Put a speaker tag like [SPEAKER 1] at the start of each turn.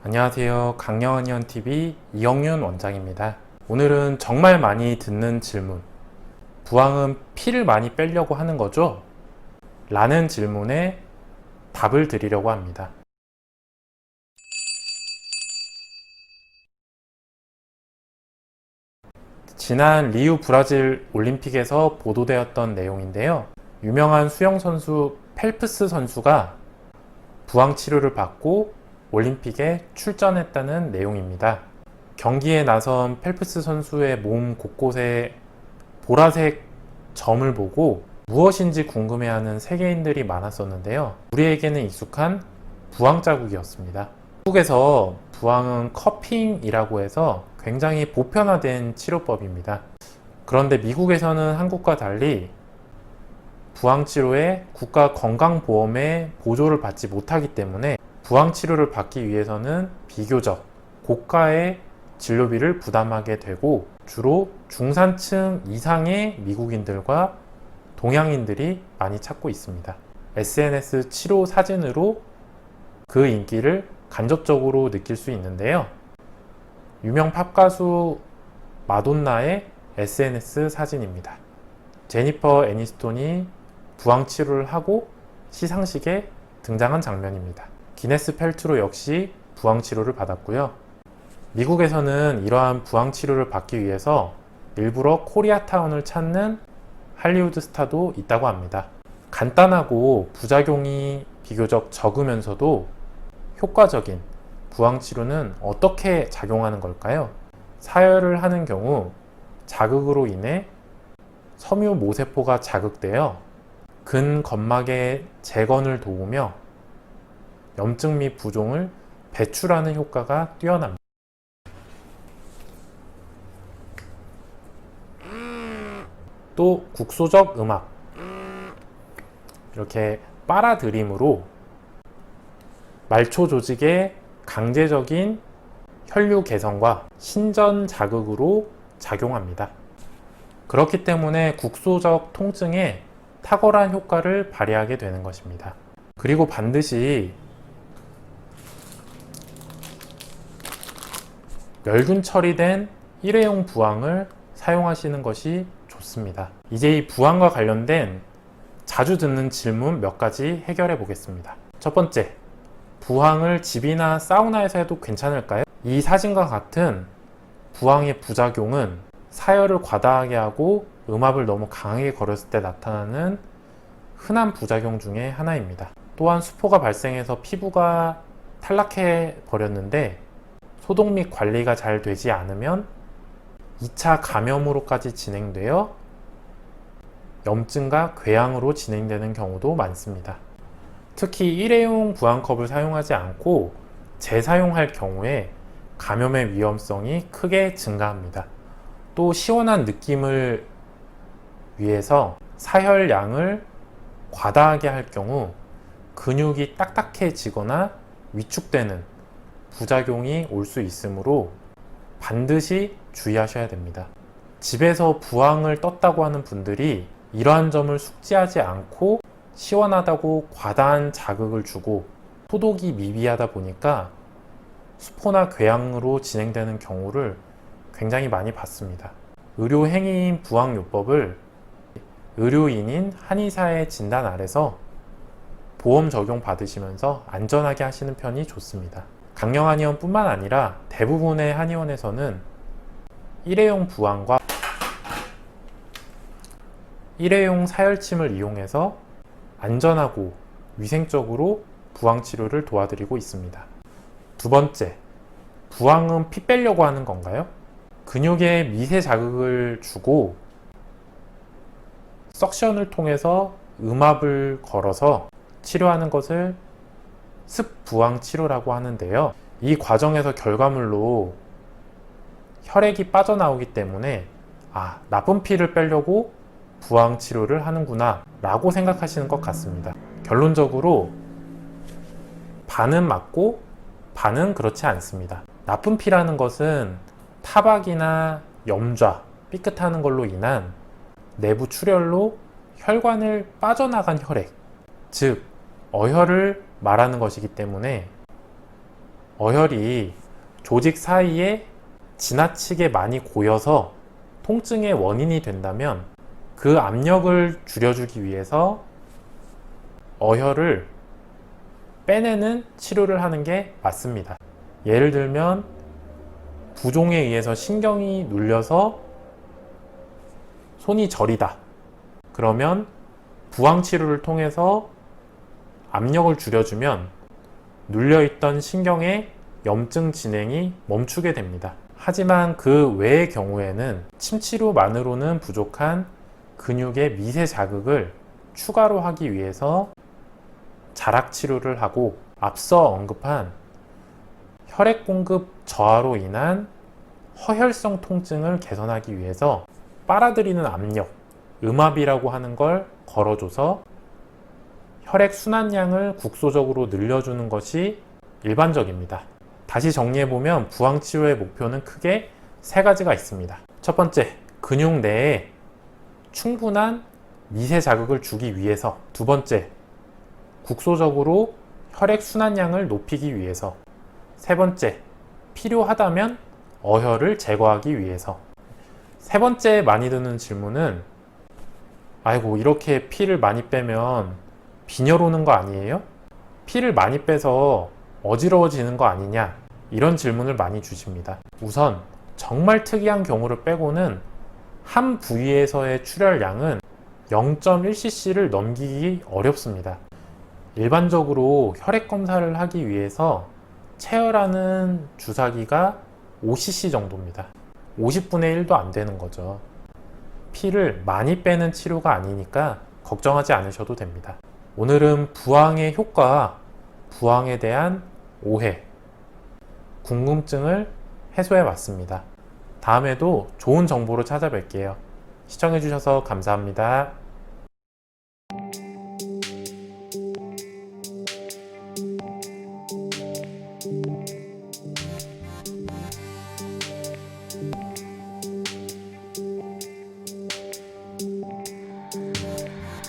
[SPEAKER 1] 안녕하세요. 강영한의원TV 이영윤 원장입니다. 오늘은 정말 많이 듣는 질문, 부항은 피를 많이 빼려고 하는 거죠? 라는 질문에 답을 드리려고 합니다. 지난 리우 브라질 올림픽에서 보도되었던 내용인데요. 유명한 수영선수 펠프스 선수가 부항 치료를 받고 올림픽에 출전했다는 내용입니다. 경기에 나선 펠프스 선수의 몸 곳곳에 보라색 점을 보고 무엇인지 궁금해하는 세계인들이 많았었는데요. 우리에게는 익숙한 부항 자국이었습니다. 한국에서 부항은 커핑이라고 해서 굉장히 보편화된 치료법입니다. 그런데 미국에서는 한국과 달리 부항 치료에 국가 건강보험의 보조를 받지 못하기 때문에 부항 치료를 받기 위해서는 비교적 고가의 진료비를 부담하게 되고 주로 중산층 이상의 미국인들과 동양인들이 많이 찾고 있습니다. SNS 치료 사진으로 그 인기를 간접적으로 느낄 수 있는데요. 유명 팝 가수 마돈나의 SNS 사진입니다. 제니퍼 애니스톤이 부항 치료를 하고 시상식에 등장한 장면입니다. 기네스 펠트로 역시 부항 치료를 받았고요. 미국에서는 이러한 부항 치료를 받기 위해서 일부러 코리아타운을 찾는 할리우드 스타도 있다고 합니다. 간단하고 부작용이 비교적 적으면서도 효과적인 부항 치료는 어떻게 작용하는 걸까요? 사혈을 하는 경우 자극으로 인해 섬유 모세포가 자극되어 근검막의 재건을 도우며 염증 및 부종을 배출하는 효과가 뛰어납니다. 또 국소적 음악, 이렇게 빨아들임으로 말초 조직의 강제적인 혈류 개선과 신전 자극으로 작용합니다. 그렇기 때문에 국소적 통증에 탁월한 효과를 발휘하게 되는 것입니다. 그리고 반드시 멸균 처리된 일회용 부항을 사용하시는 것이 좋습니다. 이제 이 부항과 관련된 자주 듣는 질문 몇 가지 해결해 보겠습니다. 첫 번째, 부항을 집이나 사우나에서 해도 괜찮을까요? 이 사진과 같은 부항의 부작용은 사혈을 과다하게 하고 음압을 너무 강하게 걸었을 때 나타나는 흔한 부작용 중에 하나입니다. 또한 수포가 발생해서 피부가 탈락해 버렸는데 소독 및 관리가 잘 되지 않으면 2차 감염으로까지 진행되어 염증과 궤양으로 진행되는 경우도 많습니다. 특히 일회용 부항컵을 사용하지 않고 재사용할 경우에 감염의 위험성이 크게 증가합니다. 또 시원한 느낌을 위해서 사혈량을 과다하게 할 경우 근육이 딱딱해지거나 위축되는 부작용이 올 수 있으므로 반드시 주의하셔야 됩니다. 집에서 부항을 떴다고 하는 분들이 이러한 점을 숙지하지 않고 시원하다고 과다한 자극을 주고 소독이 미비하다 보니까 수포나 궤양으로 진행되는 경우를 굉장히 많이 봤습니다. 의료 행위인 부항요법을 의료인인 한의사의 진단 아래서 보험 적용 받으시면서 안전하게 하시는 편이 좋습니다. 강령한의원 뿐만 아니라 대부분의 한의원에서는 일회용 부항과 일회용 사혈침을 이용해서 안전하고 위생적으로 부항 치료를 도와드리고 있습니다. 두 번째, 부항은 피 빼려고 하는 건가요? 근육에 미세 자극을 주고 석션을 통해서 음압을 걸어서 치료하는 것을 습부항 치료라고 하는데요. 이 과정에서 결과물로 혈액이 빠져나오기 때문에 나쁜 피를 빼려고 부항 치료를 하는구나 라고 생각하시는 것 같습니다. 결론적으로 반은 맞고 반은 그렇지 않습니다. 나쁜 피라는 것은 타박이나 염좌, 삐끗하는 걸로 인한 내부 출혈로 혈관을 빠져나간 혈액, 즉 어혈을 말하는 것이기 때문에 어혈이 조직 사이에 지나치게 많이 고여서 통증의 원인이 된다면 그 압력을 줄여주기 위해서 어혈을 빼내는 치료를 하는 게 맞습니다. 예를 들면 부종에 의해서 신경이 눌려서 손이 저리다. 그러면 부항 치료를 통해서 압력을 줄여주면 눌려있던 신경의 염증 진행이 멈추게 됩니다. 하지만 그 외의 경우에는 침치료만으로는 부족한 근육의 미세 자극을 추가로 하기 위해서 자락 치료를 하고 앞서 언급한 혈액 공급 저하로 인한 허혈성 통증을 개선하기 위해서 빨아들이는 압력, 음압이라고 하는 걸 걸어줘서 혈액 순환량을 국소적으로 늘려주는 것이 일반적입니다. 다시 정리해보면 부항치료의 목표는 크게 세 가지가 있습니다. 첫 번째, 근육 내에 충분한 미세 자극을 주기 위해서. 두 번째, 국소적으로 혈액 순환량을 높이기 위해서. 세 번째, 필요하다면 어혈을 제거하기 위해서. 세 번째 많이 드는 질문은 아이고 이렇게 피를 많이 빼면 빈혈 오는 거 아니에요? 피를 많이 빼서 어지러워지는 거 아니냐? 이런 질문을 많이 주십니다. 우선 정말 특이한 경우를 빼고는 한 부위에서의 출혈량은 0.1cc를 넘기기 어렵습니다. 일반적으로 혈액 검사를 하기 위해서 체열하는 주사기가 5cc 정도입니다. 50분의 1도 안 되는 거죠. 피를 많이 빼는 치료가 아니니까 걱정하지 않으셔도 됩니다. 오늘은 부항의 효과와 부항에 대한 오해, 궁금증을 해소해 봤습니다. 다음에도 좋은 정보로 찾아뵐게요. 시청해주셔서 감사합니다.